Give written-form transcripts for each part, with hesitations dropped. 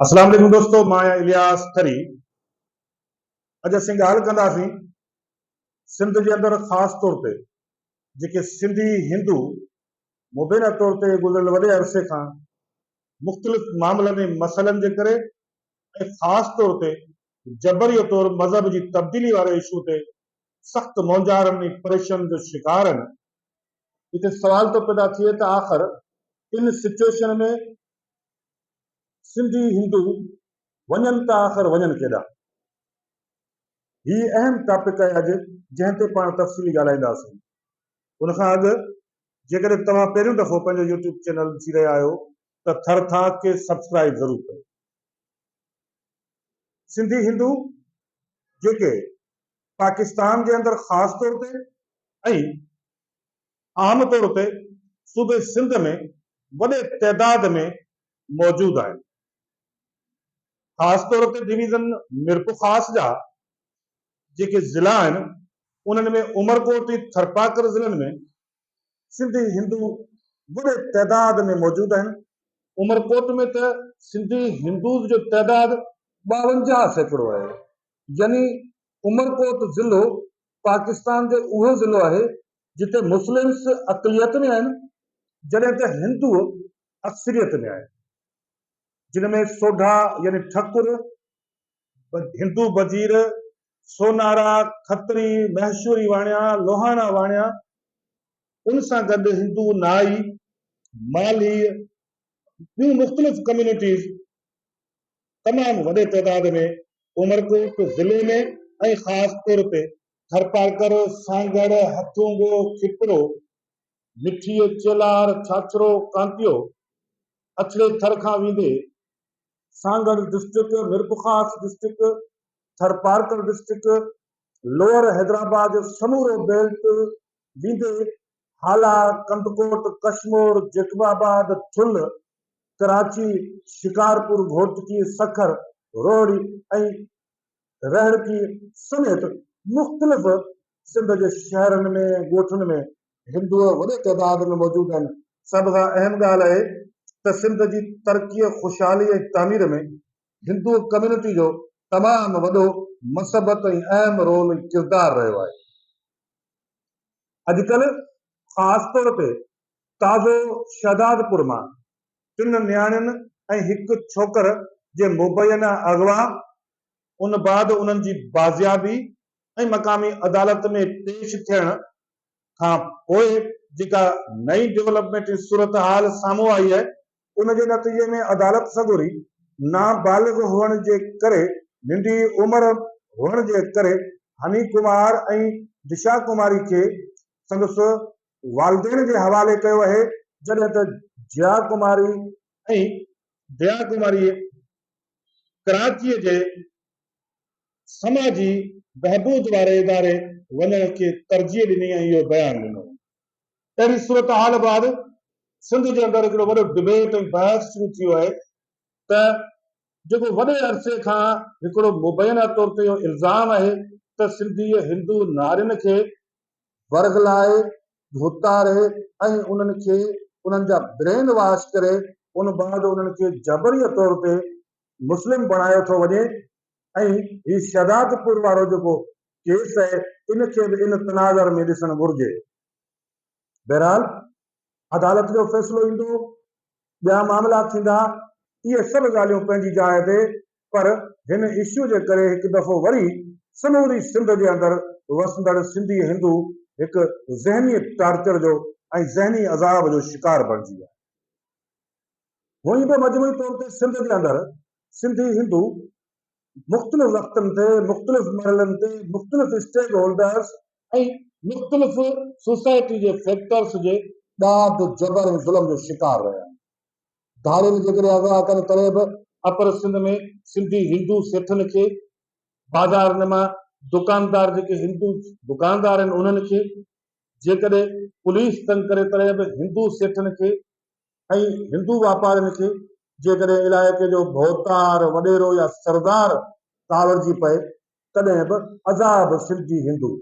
अस्सलाम वालेकुम दोस्तों, मां इलियास थरी। अॼु असीं ॻाल्हि कंदासीं सिंध जे अंदरि ख़ासि तौर ते जेके सिंधी हिंदू मुबीना तौर ते गुज़िरियल वॾे अरसे खां मुख़्तलिफ़ मामलनि ऐं मसइलनि जे करे ऐं ख़ासि तौर ते जबरीअ तौरु मज़हब जी तब्दीली वारे इशू ते सख़्तु मौजारनि ऐं परेशानी जो शिकार आहिनि। हिते सवाल थो पैदा थिए त आख़िर इन सिचुएशन में सिंधी हिंदू वञनि त आख़िर वञनि केॾांहुं। हीउ अहम टॉपिक आहे अॼु, जंहिं ते पाण तफ़सीली ॻाल्हाईंदासीं। उन खां अॻु जेकॾहिं तव्हां पहिरियों दफ़ो पंहिंजो यूट्यूब चैनल ॾिसी रहिया आहियो त थर था खे सब्सक्राइब ज़रूरु कयो। सिंधी हिंदू जेके पाकिस्तान जे अंदरि ख़ासि तौर ते ऐं आम तौर ते सूबे सिंध में वॾे तइदाद में मौजूदु आहिनि। ख़ासि तौर ते डिवीज़न मिरप ख़ास जा जेके ज़िला आहिनि उन्हनि में उमरकोट ऐं थरपाकर ज़िलनि में सिंधी हिंदू वॾे तइदाद में मौजूदु आहिनि। उमरकोट में त सिंधी हिंदूज़ जो तइदाद 52 सैकड़ो आहे। यानी उमरकोट ज़िलो पाकिस्तान जो उहो ज़िलो आहे जिते मुस्लिम्स अक़लियत में आहिनि, जॾहिं त हिंदू अक्सरियत में आहिनि, जिन में सोढा यानी ठकुर, हिंदू बजीर, सोनारा, खत्री, महशूरी वाणिया, लोहाणा वाणिया, उन सां गॾु हिंदू नाई, माली, ॿियूं मुख़्तलिफ़ कम्यूनिटीज़ तमामु वॾे तइदाद में उमरकोट ज़िले में ऐं ख़ासि तौर ते थरपाकर, सांगड़, हथूंगो, खिपरो, मिठीअ, चेलार, छाछरो, कांतियो, अछड़े थर खां वेंदे Sanghar district, Mirpurkhas district, Tharparkar district, lower Hyderabad Samaro belt वेंदे हाला, कंदकोट, कशमोर, जेकबाबाद, ठुल, कराची, शिकारपुर, घोटकी, सखर, रोहड़ी ऐं रहड़की समेत मुख़्तलिफ़ सिंध जे शहरनि में ॻोठनि में हिंदू वॾे तइदाद में मौजूदु आहिनि। सभ खां अहम ॻाल्हि आहे त सिंध जी तरक़ीअ, ख़ुशहाली ऐं तामीर में हिंदू कम्यूनिटी जो तमामु वॾो मसबत ऐं अहम रोल ऐं किरदारु रहियो आहे। अॼुकल्ह ख़ासि तौर ते ताज़ो शहदादपुर मां 3 नियाणियुनि ऐं 1 छोकर जे मुबैना अगवा, उन बाद उन्हनि जी बाज़ियाबी ऐं मक़ामी अदालत में पेश थियण खां पोइ जेका नई डेवलपमेंट सूरत हाल साम्हूं आई आहे, उन जे नतीजे में अदालत सगोरी नाबालिग हुअण जे करे, नंढी उमिरि हुअण जे करे हनी कुमार ऐं दिशा कुमारी खे संदसि वालदेन जे हवाले कयो आहे, जॾहिं त जया कुमारी ऐं दया कुमारी कराचीअ जे समाजी बहबूद वारे इदारे वञण खे तरजीह ॾिनी ऐं इहो बयानु ॾिनो। अहिड़ी सूरत हाल बाद सिंध जे अंदरि हिकिड़ो वॾो डिबेट ऐं बहस शुरू थियो आहे त जेको वॾे अरसे खां हिकिड़ो मुबैना तौर ते इहो इल्ज़ाम आहे त सिंधी हिंदू नारियुनि खे वर्गलाए, धोतारे ऐं उन्हनि खे उन्हनि जा ब्रेन वॉश करे उन बाद उन्हनि खे जबरीअ तौर ते मुस्लिम बणायो थो वञे ऐं हीउ शहदादपुर वारो जेको केस आहे इनखे बि इन तनाज़र में ॾिसणु घुरिजे। बहरहाल अदालत जो फ़ैसिलो ईंदो, ॿिया मामला थींदा, इहे सभु ॻाल्हियूं पंहिंजी जाइ ते, पर हिन इशू जे करे हिकु दफ़ो वरी समूरी सिंध जे अंदरि वसंदड़ सिंधी हिंदू हिकु ज़हनी टार्चर जो ऐं ज़हनी अज़ाब जो शिकार बणिजी विया। हुअं बि मजमूई तौर ते सिंध जे अंदरि सिंधी हिंदू मुख़्तलिफ़ वक़्तनि ते, मुख़्तलिफ़ मरहलनि ते, मुख़्तलिफ़ स्टेक होल्डर्स ऐं मुख़्तलिफ़ सोसाइटी जे फैक्टर्स जे ॾाढो जबर ऐं ज़ुल्म जो शिकार रहिया आहिनि। धारियुनि जेकॾहिं अॻियां कनि तॾहिं बि अपर सिंध में सिंधी हिंदू सेठनि खे, बाज़ारनि मां दुकानदार जेके हिंदू दुकानदार आहिनि उन्हनि खे, जेकॾहिं पुलिस तंग करे तॾहिं बि हिंदू सेठनि खे ऐं हिंदू वापारियुनि खे, जेकॾहिं इलाइक़े जो भोतार, वॾेरो या सरदार कावड़जी पए तॾहिं बि अज़ाब सिंधी हिंदू।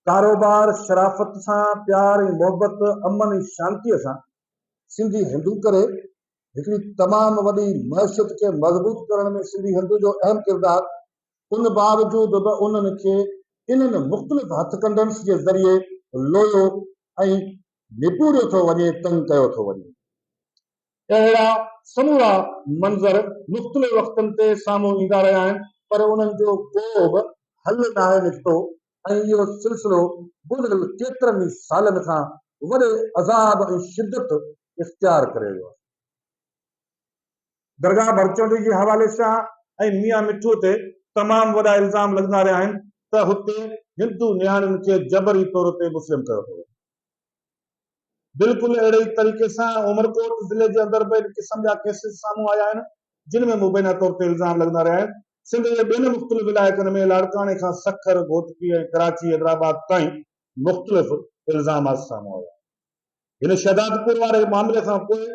कारोबार शराफ़त सां, प्यार ऐं मोहबत, अमन ऐं शांतीअ सां सिंधी हिंदू करे हिकिड़ी तमामु वॾी मैशियत खे मज़बूत करण में सिंधी हिंदू जो अहम किरदारु उन बावजूद बि उन्हनि खे इन्हनि मुख़्तलिफ़ हथकंडनि जे ज़रिए लोयो ऐं निपूरियो थो वञे, तंग कयो थो वञे। अहिड़ा समूरा मंज़र मुख़्तलिफ़ वक़्तनि ते साम्हूं ईंदा रहिया आहिनि, पर उन्हनि जो को बि हल नाहे निकितो ऐं इहो सिलसिलो गुज़िरियल केतिरनि ई सालनि खां वॾे अज़ाब ऐं शिदत इख़्तियार करे वियो आहे। दरगाह भरचोड़ी जे हवाले सां ऐं मियां मिठू ते तमामु वॾा इल्ज़ाम लॻंदा रहिया आहिनि त हुते हिंदू नियाणियुनि खे जबरी तौर ते मुस्लिम कयो थो। बिल्कुलु अहिड़े तरीक़े सां उमरकोट ज़िले जे अंदरि बि क़िस्म जा केसिस साम्हूं आया आहिनि जिन में मुबैना तौर ते इल्ज़ाम लॻंदा रहिया आहिनि। सिंध जे ॿियनि मुख़्तलिफ़ इलाइक़नि में लाड़काणे खां सखर, घोटकी ऐं कराची, हैदराबाद ताईं मुख़्तलिफ़ इल्ज़ामात साम्हूं आया। हिन शहदादपुर वारे मामले खां पोइ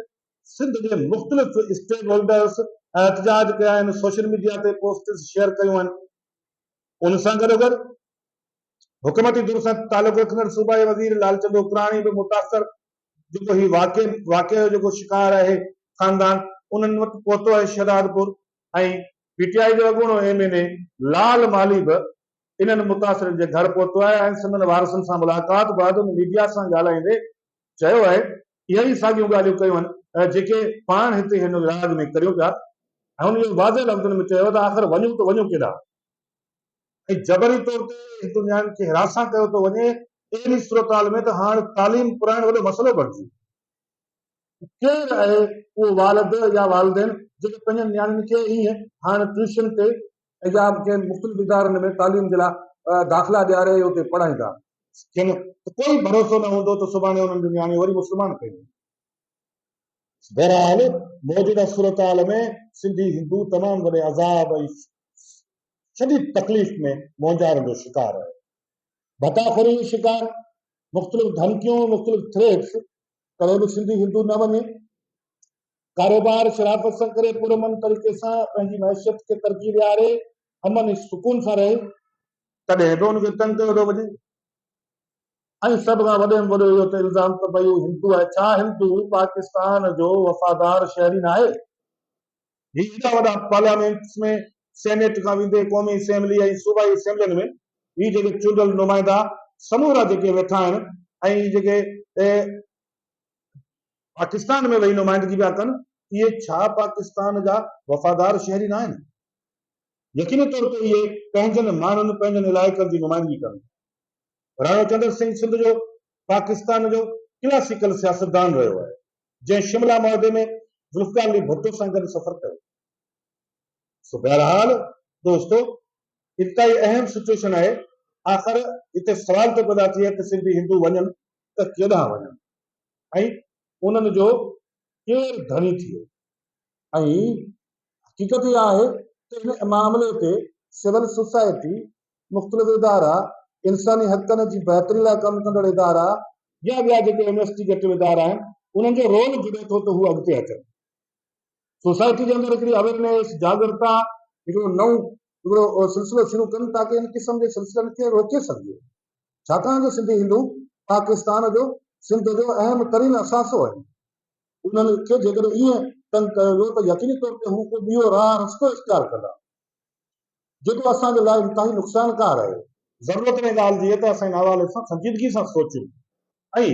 सिंध जे मुख़्तलिफ़ स्टेक होल्डर्स एहतजाज कया आहिनि, सोशल मीडिया ते पोस्ट्स शेयर कयूं आहिनि। उन सां गॾोगॾु हुकूमती दुर सां तालुक़ रखंदड़ सूबाई वज़ीर लालचंद हुक्राणी बि मुतासिर जेको ही वाक़े जो शिकार आहे ख़ानदान, उन्हनि वटि पहुतो आहे शहदादपुर, ऐं पीटीआई जो अॻूणो MNA लाल माली बि इन्हनि मुतासिरनि जे घर पहुतो आहे ऐं संदन वारसनि सां मुलाक़ात बैदि मीडिया सां ॻाल्हाईंदे चयो आहे इहे ई साॻियूं ॻाल्हियूं कयूं आहिनि जेके पाण हिते हिन राज में करियूं पिया, ऐं उन वाज़े लफ़्ज़नि में चयो त आख़िर वञूं त वञूं केॾांहुं, ऐं जबरी तौर ते हिंदू नियाणियुनि खे हिरासा कयो थो वञे। अहिड़ी सूरताल में त हाणे तालीम पुराइण वॾो मसइलो बणिजी। केरु आहे उहो वालिद या वालिदैन जेके पंहिंजनि नियाणियुनि खे ईअं हाणे ट्यूशन ते या कंहिं मुख़्तलिफ़ इदारनि में तालीम जे लाइ दाख़िला ॾियारे उते पढ़ाईंदा, कोई भरोसो न हूंदो त सुभाणे उन्हनि जूं नियाणियूं वरी मुस्लमान कयूं। बहरहाल मौजूदा सूरताल में सिंधी हिंदू तमामु वॾे अज़ाब ऐं शदीद तकलीफ़ में मोंझारण जो शिकार आहे। भताखोरी जो शिकार, मुख़्तलिफ़ धमकियूं, मुख़्तलिफ़ थ्रेट्स करे बि सिंधी हिंदू न वञे। कारोबार शराफ़त सां करे पुरमन तरीक़े सां पंहिंजी मैशियत खे तरजीह ॾियारे अमन सुकून सां रहे, तॾहिं बि उनखे तंग कयो थो वञे। ऐं सभ खां वॾे में वॾो इहो त इल्ज़ाम त भई हिंदू आहे। छा हिंदू पाकिस्तान जो वफ़ादार शहरी न आहे? ही एॾा वॾा पार्लियामेंट्स में, सेनेट खां वेंदे क़ौमी असेंबली ऐं सूबाई असेंबलियुनि में ही जेके चूंडियल नुमाइंदा समूरा जेके वेठा आहिनि ऐं जेके पाकिस्तान में वेही नुमाइंदगी पिया कनि, इहे छा पाकिस्तान जा वफ़ादार शहरी न आहिनि? यकीनी तौर ते इहे पंहिंजनि माण्हुनि, पंहिंजनि इलाइक़नि जी नुमाइंदगी कनि। राणा चंद्र सिंह सिंध जो पाकिस्तान जो क्लासिकल सियासतदान रहियो आहे, जंहिं शिमला मुआहदे में ज़ुल्फ़िकार अली भुट्टो सां गॾु सफ़र कयो। सो बहरहाल दोस्तो, इताई अहम सिचुएशन आहे। आख़िर हिते सवाल तो पैदा थिए त सिंधी हिंदू वञनि त केॾांहुं वञनि ऐं उन्हनि जो केरु धनी थिए। ऐं हक़ीक़त इहा आहे त हिन मामले ते सिविल सोसाइटी, मुख़्तलिफ़ इदारा, इंसानी हक़नि जी बहितरी लाइ कमु कंदड़ इदारा या ॿिया जेके इन्वेस्टिगेटिव इदारा आहिनि, उन्हनि जो रोल जुड़े थो त हू अॻिते अचनि। सोसाइटी जे अंदरि हिकिड़ी अवेयरनेस, जागरूकता, हिकिड़ो नओं हिकिड़ो सिलसिलो शुरू कनि ताकी इन क़िस्म जे सिलसिलनि खे रोके सघिजे। छाकाणि त सिंधी हिंदू पाकिस्तान जो, सिंध जो अहम तरीन असासो आहे। उन्हनि खे जेकॾहिं ईअं तंग कयो वियो त यकीनी तौर ते हू को ॿियो राह रस्तो इख्तियार कंदा, जेको असांजे लाइ इंतिहाई नुक़सानकार आहे। ज़रूरत में ॻाल्हि जी आहे त असां हिन हवाले सां संजीदगी सां सोचूं ऐं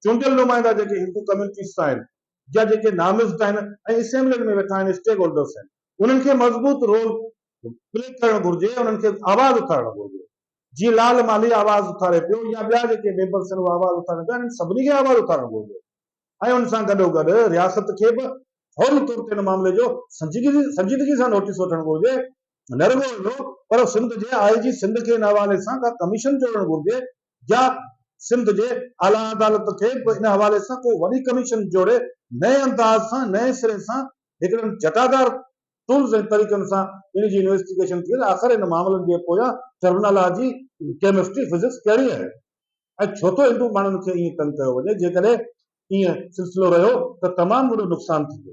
चूंडियल नुमाइंदा जेके हिंदू कम्यूनिटीज़ आहिनि या जेके नामिज़द आहिनि ऐं असेंबलियुनि में वेठा आहिनि, स्टेक होल्डर्स आहिनि, उन्हनि खे मज़बूत रोल प्ले करणु घुरिजे, उन्हनि खे आवाज़ उथारणु घुरिजे। जीअं लाल माली आवाज़ उथारे पियो या ॿिया जेके मेंबर्स आहिनि उहे आवाज़ उथारनि पिया, इन्हनि सभिनी खे आवाज़ उथारणु घुरिजे ऐं उन सां गॾोगॾु रियासत खे बि फौरी तौर ते हिन मामले जो संजीदगी सां नोटिस वठणु घुरिजे। न रुॻो इहो, पर सिंध जे IG सिंध खे हिन हवाले सां का कमीशन जोड़णु घुरिजे या सिंध जे आला अदालत खे बि इन हवाले सां को वॾी कमीशन जोड़े नए अंदाज़ सां, नए सिरे सां, हिकिड़नि जटादार टूल्स ऐं तरीक़नि सां इन जी इन्वेस्टिगेशन थिए। आख़िर इन मामलनि जे पोयां टर्मिनोलॉजी, केमिस्ट्री, फिजिक्स कहिड़ी आहे ऐं छो थो हिंदू माण्हुनि खे ईअं तंग कयो वञे। जेकॾहिं ईअं सिलसिलो रहियो त तमामु वॾो नुक़सानु थींदो।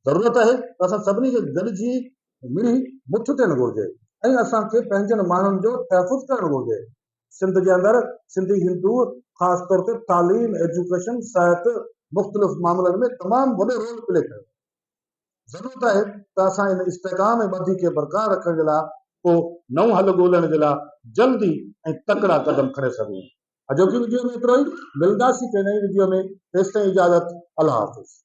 ज़रूरत आहे त असां सभिनी खे गॾिजी मिली मुठ थियणु घुरिजे ऐं असांखे पंहिंजनि माण्हुनि जो तहफ़ुज़ करणु घुरिजे। सिंध जे अंदरि सिंधी हिंदू ख़ासि तौर ते तालीम, एजुकेशन, सिहत, मुख़्तलिफ़ मामलनि में तमामु वॾो रोल प्ले कयो। ज़रूरत आहे त असां इन इस्तेकाम ऐं ॿधी खे बरक़रार रखण जे लाइ को नओं हल ॻोल्हण जे लाइ जल्दी ऐं तकड़ा क़दम खणे सघूं। अॼोकी वीडियो में एतिरो ई, मिलंदासीं कंहिं नई वीडियो में। तेसिताईं इजाज़त, अल्लाह हाफ़िज़।